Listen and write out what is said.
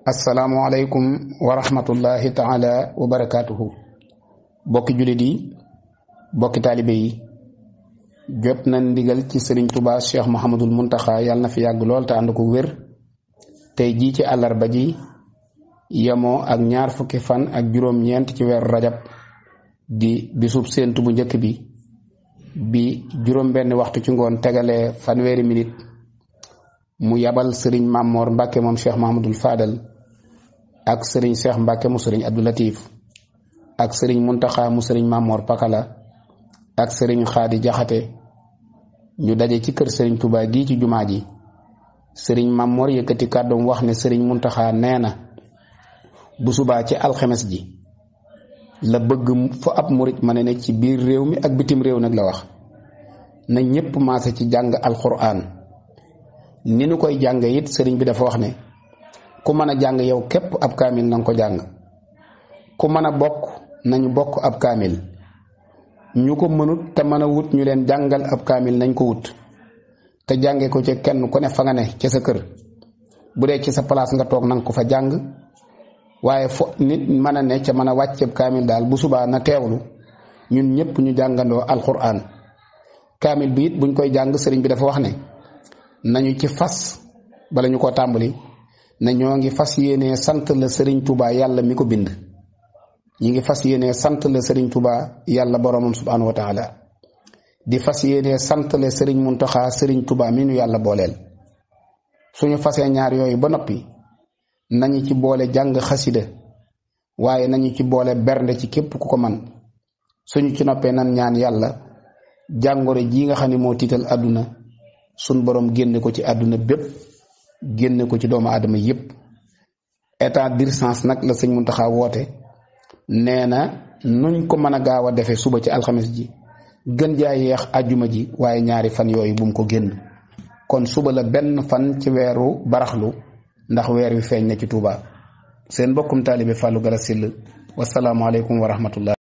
asalaamualeykum wa rahmatullahi taala wa barakaatuhu. bokki jullit yi bokki taalibe yi jot na ndigal ci sëriñ Tuubaa Cheikh Mouhamadul Muntaxa yàlla na fi yàgg lool te ànd ko wér tey jii ci àllarba ji yemoo ak 20 fan ak juróom-ñeent ci weeru rajab di bisub séentu bu njëkk bi juróom-benn waxtu ci ngoon tegalee fanweeri minute mu yabal sëriñ Mamor Mbàkke moom Cheikh Mahamadul Fadal ak sëriñ Cheikh Mbàkke mu sëriñ Abdou Latif ak sëriñ Muntaxa mu sëriñ Mamor Pakala ak sëriñ Xaadi Jaxate ñu daje ci kër sëriñ Touba gii ci jumaa ji. sëriñ Mamor yëkkati kàddoom wax ne sëriñ Muntaxa nee na bu subaa ci alxemes ji la bëgg fa ab murit ma ne ci biir réew mi ak bitim réew nag la wax na ñépp maase ci jàng alxuraan. ni nu koy jàng it sëriñ bi dafa wax ne ku mën a jàng yow képp ab kaamil nanga ko jàng, ku mën a bokk nañu bokk ab kaamil, ñu ko mënut te mën a wut ñu leen jàngal ab kaamil nañ ko wut te jànge ko ci kenn ku ne fa nga ne ca sa kër. bu dee ci sa place nga toog nanga ko fa jàng, waaye fo nit mën a ne ca mën a wàcceeb kaamil daal bu subaa na teewlu ñun ñëpp ñu jàngandoo alxuraan. kaamil bi it buñ koy jàng sëriñ bi dafa wax ne nañu ci fas bala ñu ko tàmbali ne ñoo ngi fas yéenee sant la sëriñ Touba yàlla mi ko bind, ñi ngi fas yéenee sant la sëriñ Touba yàlla boromam subhanahu wa taala, di fas yéenee sant la sëriñ Muntaxa sëriñ Touba mi nu yàlla booleel. suñu fasee ñaar yooyu ba noppi nañu ci boole jàng xasida, waaye nañu ci boole bernde ci képp ku ko man. suñu ci noppee nan ñaan yàlla jàngoro ji nga xam ne moo tiital àdduna sun borom génne ko ci àdduna bépp, génne ko ci doomu aadama yépp. état d'urgence nag la sëñ Muntaxa woote, nee na nuñ ko mën a gaaw a defee suba ci alxames ji gën jaa yeex ajjuma ji, waaye ñaari fan yooyu bu mu ko génn. kon suba la benn fan ci weeru baraxlu ndax weer wi feeñ na ci Tuuba. seen mbokkum taalibe Fallou Galass Syll wasalaamualeykum wa rahmatullah.